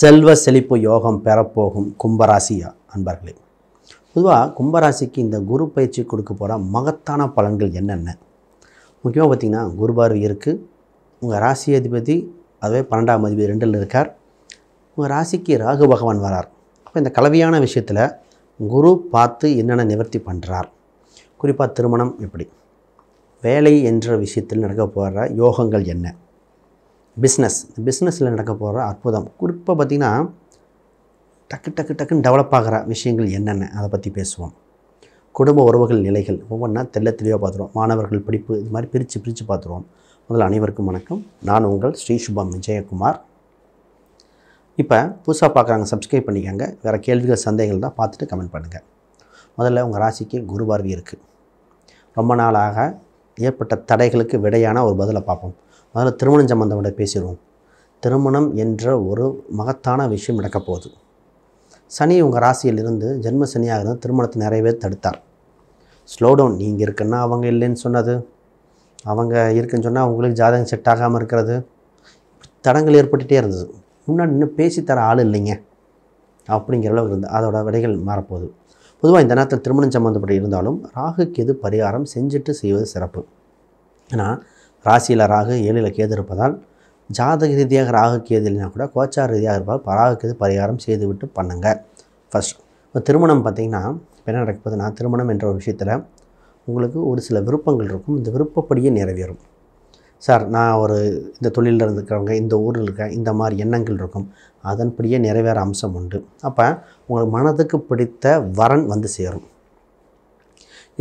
செல்வ செழிப்பு யோகம் பெறப்போகும் கும்பராசி அன்பர்களே. பொதுவாக கும்பராசிக்கு இந்த குரு பயிற்சி கொடுக்க போகிற மகத்தான பலன்கள் என்னென்ன? முக்கியமாக பார்த்திங்கன்னா குரு பார்வை இருக்குது. உங்கள் ராசி அதிபதி அதுவே 12ஆம் அதிபதி 2ல் இருக்கார். உங்கள் ராசிக்கு ராகு பகவான் வரார். அப்போ இந்த கலவையான விஷயத்தில் குரு பார்த்து என்னென்ன நிவர்த்தி பண்ணுறார், குறிப்பாக திருமணம் எப்படி, வேலை என்ற விஷயத்தில் நடக்க போகிற யோகங்கள் என்ன, பிஸ்னஸில் நடக்க போகிற அற்புதம், குறிப்பாக பார்த்திங்கன்னா டக்குன்னு டெவலப் ஆகிற விஷயங்கள் என்னென்ன அதை பற்றி பேசுவோம். குடும்ப உறவுகள் நிலைகள் ஒவ்வொன்றா தெளிவாக பார்த்துருவோம். மாணவர்கள் படிப்பு இது மாதிரி பிரித்து பார்த்துருவோம். முதல்ல அனைவருக்கும் வணக்கம். நான் உங்கள் ஸ்ரீ சுபம் விஜயகுமார். இப்போ புதுசாக பார்க்குறாங்க, சப்ஸ்கிரைப் பண்ணிக்கோங்க. வேறு கேள்விகள் சந்தேகங்கள் தான் பார்த்துட்டு கமெண்ட் பண்ணுங்கள். முதல்ல உங்கள் ராசிக்கு குரு பார்வை இருக்குது. ரொம்ப நாளாக ஏற்பட்ட தடைகளுக்கு விடையான ஒரு பதிலை பார்ப்போம். முதல்ல திருமணம் சம்பந்தப்பட்ட பேசிடுவோம். திருமணம் என்ற ஒரு மகத்தான விஷயம் நடக்கப் போகுது. சனி உங்கள் ராசியிலிருந்து ஜென்ம சனியாக இருந்து திருமணத்தை நிறையவே தடுத்தார். ஸ்லோடவுன், நீங்கள் இருக்குன்னா அவங்க இல்லைன்னு சொன்னது, அவங்க இருக்குன்னு சொன்னால் உங்களுக்கு ஜாதகம் செட் ஆகாமல் இருக்கிறது, தடங்கள் ஏற்பட்டுகிட்டே இருந்தது. முன்னாடி இன்னும் பேசித்தர ஆள் இல்லைங்க அப்படிங்கிற அளவுக்கு இருந்து அதோட விடைகள் மாறப்போகுது. பொதுவாக இந்த நேரத்தில் திருமணம் சம்மந்தப்பட்டு இருந்தாலும் ராகுக்கு எது பரிகாரம் செஞ்சுட்டு செய்வது சிறப்பு. ஏன்னா ராசியில் ராகு 7ல் கேது இருப்பதால் ஜாதக ரீதியாக ராகு கேது இல்லைனா கூட கோச்சார ரீதியாக இருப்பால் ராகுக்கு எது பரிகாரம் செய்து விட்டு பண்ணுங்கள். ஃபஸ்ட் இப்போ திருமணம் பார்த்திங்கன்னா என்ன நடக்க போகுதுன்னா, திருமணம் என்ற ஒரு விஷயத்தில் உங்களுக்கு ஒரு சில விருப்பங்கள் இருக்கும். இந்த விருப்பப்படியே நிறைவேறும். சார் நான் ஒரு இந்த தொழிலில் இருந்துக்கிறவங்க, இந்த ஊரில் இருக்க இந்த மாதிரி எண்ணங்கள் இருக்கும், அதன்படியே நிறைவேற அம்சம் உண்டு. அப்போ உங்களுக்கு மனதுக்கு பிடித்த வரன் வந்து சேரும்.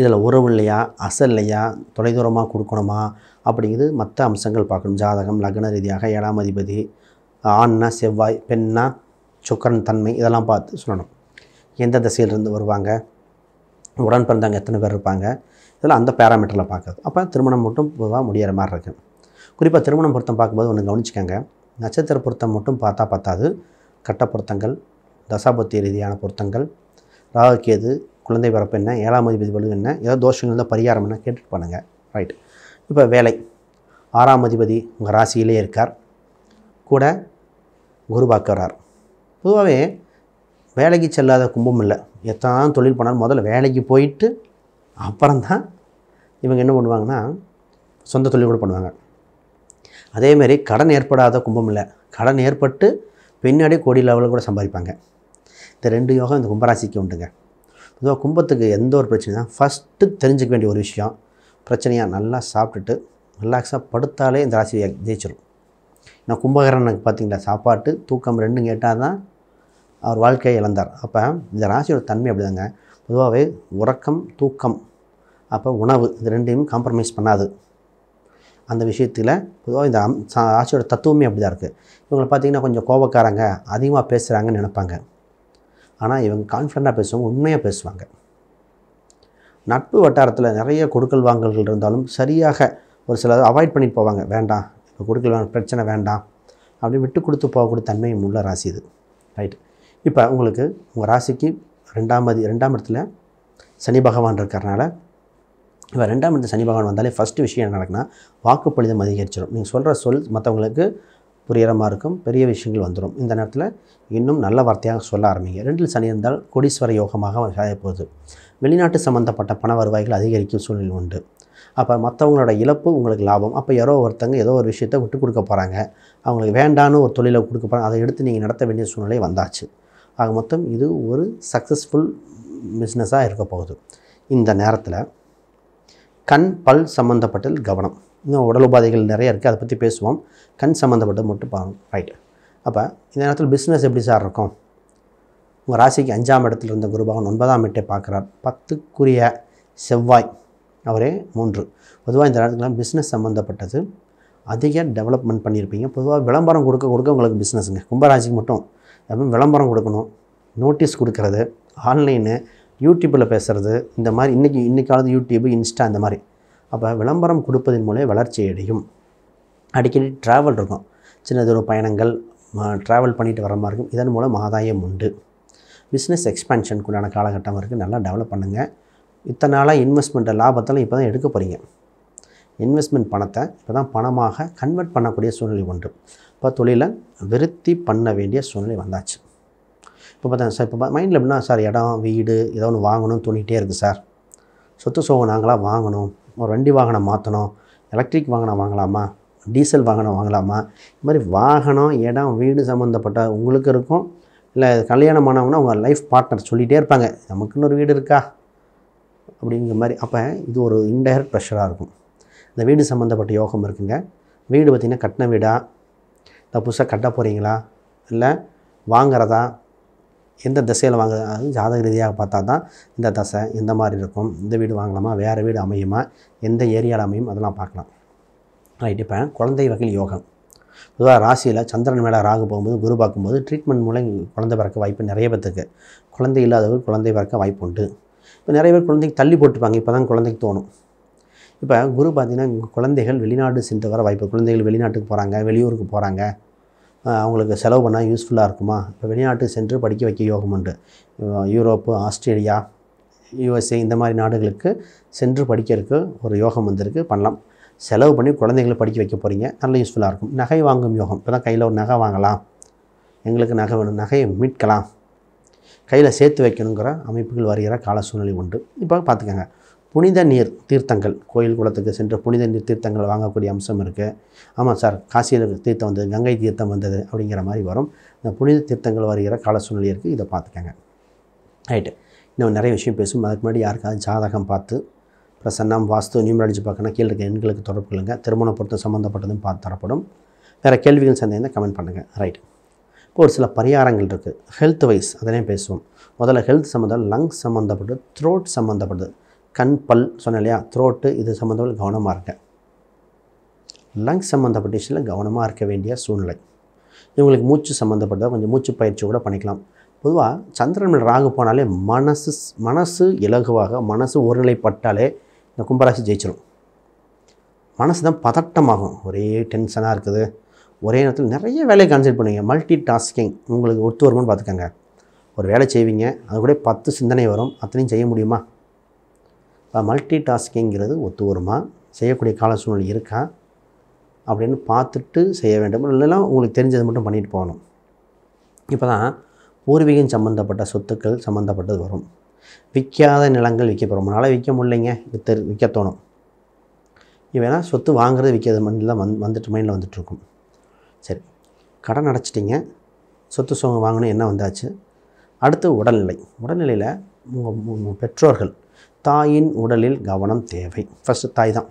இதில் உறவு இல்லையா, அசல் இல்லையா, தொலைதூரமாக கொடுக்கணுமா அப்படிங்கிறது மற்ற அம்சங்கள் பார்க்கணும். ஜாதகம், லக்ன ரீதியாக 7ஆம் அதிபதி, ஆண்னா செவ்வாய், பெண்ணா சுக்கிரன் தன்மை, இதெல்லாம் பார்த்து சொல்லணும். எந்த திசையிலிருந்து வருவாங்க, உடன் பிறந்தவங்க எத்தனை பேர் இருப்பாங்க, இதெல்லாம் அந்த பேராமீட்டரில் பார்க்குறது. அப்போ திருமணம் மட்டும் பொதுவாக முடிகிற மாதிரி இருக்குது. குறிப்பாக திருமணம் பொருத்தம் பார்க்கும்போது ஒன்று கவனிச்சிக்கோங்க. நட்சத்திர பொருத்தம் மட்டும் பார்த்தா பத்தாது. கட்ட பொருத்தங்கள், தசாபத்தி ரீதியான பொருத்தங்கள், ராகுகேது, குழந்தை பிறப்பு என்ன, 7ஆம் அதிபதி வலு என்ன, ஏதோ தோஷங்கள் தான் பரிகாரம் என்ன கேட்டுட்டு பண்ணுங்கள். ரைட். இப்போ வேலை, 6ஆம் அதிபதி உங்கள் ராசியிலே இருக்கார், கூட குரு பார்க்கறார். பொதுவாகவே வேலைக்கு செல்லாத கும்பம் இல்லை. எத்தனை தொழில் பண்ணாலும் முதல்ல வேலைக்கு போயிட்டு அப்புறம்தான் இவங்க என்ன பண்ணுவாங்கன்னா சொந்த தொழில் கூட பண்ணுவாங்க. அதேமாரி கடன் ஏற்படாத கும்பம் இல்லை. கடன் ஏற்பட்டு பின்னாடி கோடி லெவலில் கூட சம்பாதிப்பாங்க. இந்த 2 யோகம் இந்த கும்பராசிக்கு உண்டுங்க. பொதுவாக கும்பத்துக்கு எந்த ஒரு பிரச்சனைனா ஃபஸ்ட்டு தெரிஞ்சுக்க வேண்டிய ஒரு விஷயம், பிரச்சனையாக நல்லா சாப்பிட்டுட்டு ரிலாக்ஸாக படுத்தாலே இந்த ராசி ஜெயிச்சிடும். நான் கும்பகரனுக்கு பார்த்திங்களா, சாப்பாட்டு தூக்கம் 2 கேட்டால் தான் அவர் வாழ்க்கையை இழந்தார். அப்போ இந்த ராசியோட தன்மை அப்படிதாங்க. பொதுவாகவே உறக்கம், தூக்கம், அப்போ உணவு, இது 2யும் காம்ப்ரமைஸ் பண்ணாது. அந்த விஷயத்தில் பொதுவாக இந்த ராசியோட தத்துவமே அப்படி தான் இருக்குது. இவங்களை பார்த்திங்கன்னா கொஞ்சம் கோபக்காரங்க, அதிகமாக பேசுகிறாங்கன்னு நினைப்பாங்க. ஆனால் இவங்க கான்ஃபிடண்ட்டாக பேசுவாங்க, உண்மையாக பேசுவாங்க. நட்பு வட்டாரத்தில் நிறைய கொடுக்கல் வாங்கல்கள் இருந்தாலும் சரியாக ஒரு சிலர் அவாய்ட் பண்ணிட்டு போவாங்க. வேண்டாம், இப்போ கொடுக்கல் வாங்க பிரச்சனை வேண்டாம் அப்படின்னு விட்டு கொடுத்து போகக்கூடிய தன்மையும் உள்ள ராசி இது. ரைட். இப்போ உங்களுக்கு உங்கள் ராசிக்கு 2ஆம் இடத்துல சனி பகவான் இருக்கிறனால, இப்போ 2ஆம் இடத்துல சனி பகவான் வந்தாலே ஃபஸ்ட்டு விஷயம் என்ன நடக்குன்னா, வாக்குப்பளிதம் அதிகரிச்சிடும். நீங்கள் சொல்கிற சொல் மற்றவங்களுக்கு புரிகிற மாதிரி இருக்கும், பெரிய விஷயங்கள் வந்துடும். இந்த நேரத்தில் இன்னும் நல்ல வார்த்தையாக சொல்ல ஆரம்பிங்க. 2ல் சனி இருந்தால் கோடீஸ்வர யோகமாக சாயப்போகுது. வெளிநாட்டு சம்மந்தப்பட்ட பண வருவாய்கள் அதிகரிக்கும் சூழ்நிலை உண்டு. அப்போ மற்றவங்களோட இழப்பு உங்களுக்கு லாபம். அப்போ யாரோ ஒருத்தங்க ஏதோ ஒரு விஷயத்தை விட்டு கொடுக்க போகிறாங்க, அவங்களுக்கு வேண்டான்னு ஒரு தொழிலை கொடுக்க போகிறாங்க, அதை எடுத்து நீங்கள் நடத்த வேண்டிய சூழ்நிலை வந்தாச்சு. ஆக மொத்தம் இது ஒரு சக்ஸஸ்ஃபுல் பிஸ்னஸாக இருக்க போகுது. இந்த நேரத்தில் கண் பல் சம்மந்தப்பட்ட கவனம், இன்னும் உடல் உபாதைகள் நிறைய இருக்குது, அதை பற்றி பேசுவோம். கண் சம்மந்தப்பட்டது மட்டும் பாருங்கள். ரைட்டு. அப்போ இந்த நேரத்தில் பிஸ்னஸ் எப்படி சார் இருக்கும்? உங்கள் ராசிக்கு 5ஆம் இடத்துல இருந்த குரு பகவான் 9ஆம் இடத்தை பார்க்குறார். 10க்குரிய செவ்வாய் அவரே 3. பொதுவாக இந்த நேரத்தில் பிஸ்னஸ் சம்மந்தப்பட்டது அதிக டெவலப்மெண்ட் பண்ணியிருப்பீங்க. பொதுவாக விளம்பரம் கொடுக்க உங்களுக்கு பிஸ்னஸுங்க. கும்பராசிக்கு மட்டும் எப்பவும் விளம்பரம் கொடுக்கணும், நோட்டீஸ் கொடுக்கறது, ஆன்லைனு, யூடியூப்பில் பேசுகிறது, இந்த மாதிரி இன்றைக்காவது யூடியூப்பு, இன்ஸ்டா இந்த மாதிரி. அப்போ விளம்பரம் கொடுப்பதன் மூலம் வளர்ச்சி அடையும். அடிக்கடி ட்ராவல் இருக்கும், சின்ன தூர பயணங்கள், ட்ராவல் பண்ணிட்டு வர மாதிரி இருக்கும். இதன் மூலம் ஆதாயம் உண்டு. பிஸ்னஸ் எக்ஸ்பேன்ஷனுக்கு உண்டான காலகட்டம் இருக்குது. நல்லா டெவலப் பண்ணுங்கள். இத்தனை நாளாக இன்வெஸ்ட்மெண்ட்டை லாபத்தில் இப்போ தான் எடுக்க போகிறீங்க. இன்வெஸ்ட்மெண்ட் பணத்தை இப்போ தான் பணமாக கன்வெர்ட் பண்ணக்கூடிய சூழ்நிலை உண்டு. இப்போ தொழிலை விருத்தி பண்ண வேண்டிய சூழ்நிலை வந்தாச்சு. இப்போ பார்த்தா சார், இப்போ மைண்டில் எப்படின்னா, சார் இடம் வீடு ஏதோ ஒன்று வாங்கணும்னு தோணிகிட்டே இருக்குது சார். சொத்து சோகம் நாங்களாக வாங்கணும், ஒரு வண்டி வாகனம் மாற்றணும், எலக்ட்ரிக் வாகனம் வாங்கலாமா, டீசல் வாகனம் வாங்கலாமா, இது மாதிரி வாகனம் இடம் வீடு சம்மந்தப்பட்ட உங்களுக்கு இருக்கும். இல்லை கல்யாணம் ஆனவங்கன்னா உங்கள் லைஃப் பார்ட்னர் சொல்லிகிட்டே இருப்பாங்க, நமக்குன்னு ஒரு வீடு இருக்கா அப்படிங்கிற மாதிரி. அப்போ இது ஒரு இன்டைரக்ட் ப்ரெஷராக இருக்கும். இந்த வீடு சம்மந்தப்பட்ட யோகம் இருக்குங்க. வீடு பார்த்திங்கன்னா கட்டின வீடா, இல்லை புதுசாக கட்ட போகிறீங்களா, இல்லை வாங்கிறதா, எந்த திசையில் வாங்குறது, அது ஜாதக ரீதியாக பார்த்தா தான் இந்த தசை எந்த மாதிரி இருக்கும், இந்த வீடு வாங்கலாமா, வேறு வீடு அமையுமா, எந்த ஏரியாவில் அமையும், அதெல்லாம் பார்க்கலாம். ரைட். இப்போ குழந்தை வகையில் யோகம். பொதுவாக ராசியில் சந்திரன் மேலே ராகு போகும்போது குரு பார்க்கும்போது ட்ரீட்மெண்ட் மூலம் குழந்தை பிறக்க வாய்ப்பு நிறைய பேருக்கு. குழந்தை இல்லாதவர் குழந்தை பிறக்க வாய்ப்பு உண்டு. இப்போ நிறைய பேர் குழந்தைக்கு தள்ளி போட்டுப்பாங்க, இப்போ தான் குழந்தைக்கு தோணும். இப்போ குரு பார்த்திங்கன்னா குழந்தைகள் வெளிநாடு சென்று வர வாய்ப்பு. குழந்தைகள் வெளிநாட்டுக்கு போகிறாங்க, வெளியூருக்கு போகிறாங்க, அவங்களுக்கு செலவு பண்ணால் யூஸ்ஃபுல்லாக இருக்குமா. இப்போ வெளிநாட்டுக்கு சென்று படிக்க வைக்க யோகம் உண்டு. யூரோப்பு, ஆஸ்திரேலியா, யுஎஸ்ஏ இந்த மாதிரி நாடுகளுக்கு சென்று படிக்கிறதுக்கு ஒரு யோகம் வந்திருக்கு, பண்ணலாம். செலவு பண்ணி குழந்தைகளை படிக்க வைக்க போகிறீங்க, நல்ல யூஸ்ஃபுல்லாக இருக்கும். நகை வாங்கும் யோகம். இப்போ தான் கையில் ஒரு நகை வாங்கலாம், எங்களுக்கு நகை வேணும், நகையை மீட்கலாம், கையில் சேர்த்து வைக்கணுங்கிற அமைப்புகள் வருகிற கால சூழ்நிலை உண்டு. இப்போ பார்த்துக்கோங்க, புனித நீர் தீர்த்தங்கள், கோயில் குளத்துக்கு சென்று புனித நீர் தீர்த்தங்கள் வாங்கக்கூடிய அம்சம் இருக்குது. ஆமாம் சார், காசியில் தீர்த்தம் வந்தது, கங்கை தீர்த்தம் வந்தது அப்படிங்கிற மாதிரி வரும். இந்த புனித தீர்த்தங்கள் வருகிற கால சூழ்நிலை இருக்குது, இதை பார்த்துக்கோங்க. ரைட்டு. இன்னும் நிறைய விஷயம் பேசும். அதுக்கு முன்னாடி யாருக்காவது ஜாதகம் பார்த்து பிரசன்னம் வாஸ்து நியூமராலஜி பார்க்கணும், கீழே இருக்க எண்களுக்கு தொடர்பு கொள்ளுங்கள். திருமண பொருத்தம் சம்மந்தப்பட்டதும் பார்த்து தரப்படும். வேறு கேள்விகள் சந்தேகம் கமெண்ட் பண்ணுங்கள். ரைட். இப்போ ஒரு சில பரிகாரங்கள் இருக்குது ஹெல்த் வைஸ், அதனையும் பேசுவோம். முதல்ல ஹெல்த் சம்மந்தம், லங்ஸ் சம்மந்தப்பட்டு, த்ரோட் சம்மந்தப்பட்டது, கண் பல் சொன்னேன் இல்லையா, த்ரோட்டு இது சம்மந்தப்பட்டு கவனமாக இருக்க. லங்ஸ் சம்மந்தப்பட்ட விஷயத்தில் கவனமாக இருக்க வேண்டிய சூழ்நிலை. இவங்களுக்கு மூச்சு சம்மந்தப்பட்ட கொஞ்சம் மூச்சு பயிற்சி கூட பண்ணிக்கலாம். பொதுவாக சந்திரன் ராகு போனாலே மனசு இலகுவாக, மனசு ஒருநிலைப்பட்டாலே இந்த கும்பராசி ஜெயிச்சிடும். மனசு தான் பதட்டமாகும், ஒரே டென்ஷனாக இருக்குது, ஒரே நேரத்தில் நிறைய வேலையை கான்சென்ட்ரேட் பண்ணுவீங்க. மல்டி டாஸ்கிங் உங்களுக்கு ஒத்து வருமானு பார்த்துக்கோங்க. ஒரு வேலை செய்வீங்க, அது கூட 10 சிந்தனை வரும், அத்தனையும் செய்ய முடியுமா? மல்டி டாஸ்கிங்கிறது ஒத்து வருமா, செய்யக்கூடிய கால சூழ்நிலை இருக்கா அப்படின்னு பார்த்துட்டு செய்ய வேண்டும். இல்லைன்னா உங்களுக்கு தெரிஞ்சது மட்டும் பண்ணிட்டு போகணும். இப்போ தான் பூர்வீகம் சம்மந்தப்பட்ட சொத்துக்கள் சம்மந்தப்பட்டது வரும். விற்காத நிலங்கள் விற்க போகிறோம், நாளாக விற்க முடியலைங்க, விற்க தோணும். இவனா சொத்து வாங்குறது விற்கிறது மைண்டில் வந்துட்டு மைண்டில் வந்துட்டுருக்கும். சரி, கடன் அடைச்சிட்டிங்க, சொத்து சோகம் வாங்கணும், என்ன வந்தாச்சு. அடுத்து உடல்நிலை. உடல்நிலையில் உங்கள் பெற்றோர்கள், தாயின் உடலில் கவனம் தேவை. ஃபஸ்ட்டு தாய் தான்.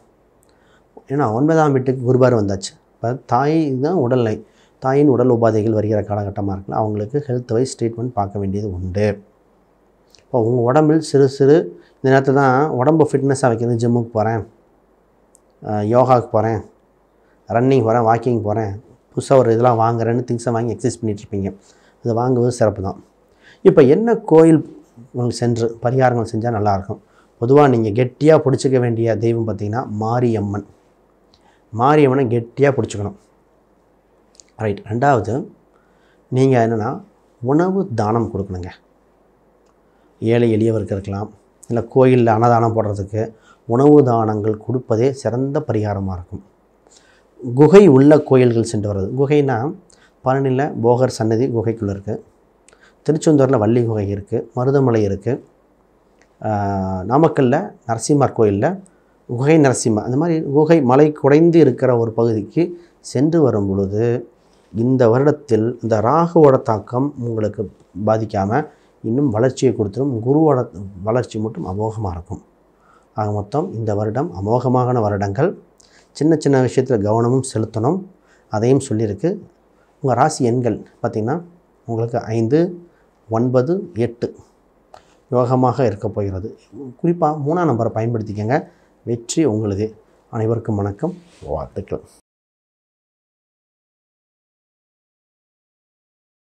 ஏன்னா 9ஆம் வீட்டுக்கு குருபார் வந்தாச்சு. இப்போ தாய் தான் உடல்நிலை, தாயின் உடல் உபாதைகள் வருகிற காலகட்டமாக இருக்குல்ல, அவங்களுக்கு ஹெல்த் வைஸ் ட்ரீட்மெண்ட் பார்க்க வேண்டியது உண்டு. இப்போ உங்கள் உடம்பில் சிறு இந்த நேரத்தில் தான் உடம்பு ஃபிட்னஸாக வைக்கிறது. ஜிம்முக்கு போகிறேன், யோகாவுக்கு போகிறேன், ரன்னிங் போகிறேன், வாக்கிங் போகிறேன், புதுசாக ஒரு இதெல்லாம் வாங்குறேன்னு திங்ஸை வாங்கி எக்ஸசைஸ் பண்ணிகிட்ருப்பீங்க. அது வாங்குவது சிறப்பு தான். இப்போ என்ன கோயில் உங்களுக்கு சென்று பரிகாரங்கள் செஞ்சால் நல்லாயிருக்கும். பொதுவாக நீங்கள் கெட்டியாக பிடிச்சிக்க வேண்டிய தெய்வம் பார்த்திங்கன்னா மாரியம்மன். மாரியம்மனை கெட்டியாக பிடிச்சிக்கணும். ரைட். ரெண்டாவது, நீங்கள் என்னென்னா உணவு தானம் கொடுக்கணுங்க. ஏழை எளியவருக்கு இருக்கலாம், இல்லை கோயிலில் அன்னதானம் போடுறதுக்கு உணவு தானங்கள் கொடுப்பதே சிறந்த பரிகாரமாக இருக்கும். குகை உள்ள கோயில்கள் சென்று வர்றது. குகைனா பழனியில் போகர் சன்னதி குகைக்குள்ளே இருக்குது, திருச்செந்தூரில் வள்ளி குகை இருக்குது, மருதமலை இருக்குது, நாமக்கல்லில் நரசிம்மர் கோயிலில் குகை நரசிம்மர், அந்த மாதிரி குகை மலை குடைந்து இருக்கிற ஒரு பகுதிக்கு சென்று வரும் பொழுது இந்த வருடத்தில் இந்த ராகுவோட தாக்கம் உங்களுக்கு பாதிக்காமல் இன்னும் வளர்ச்சியை கொடுத்துரும். குருவோட வளர்ச்சி மட்டும் அமோகமாக இருக்கும். ஆக மொத்தம் இந்த வருடம் அமோகமான வருடங்கள். சின்ன சின்ன விஷயத்தில் கவனமும் செலுத்தணும், அதையும் சொல்லியிருக்கு. உங்கள் ராசி எண்கள் பார்த்திங்கன்னா உங்களுக்கு 5, 9, 8 யோகமாக இருக்க போகிறது. குறிப்பாக 3ஆம் நம்பரை பயன்படுத்திக்கங்க, வெற்றி உங்களுதே. அனைவருக்கும் வணக்கம், வாழ்த்துக்கள்.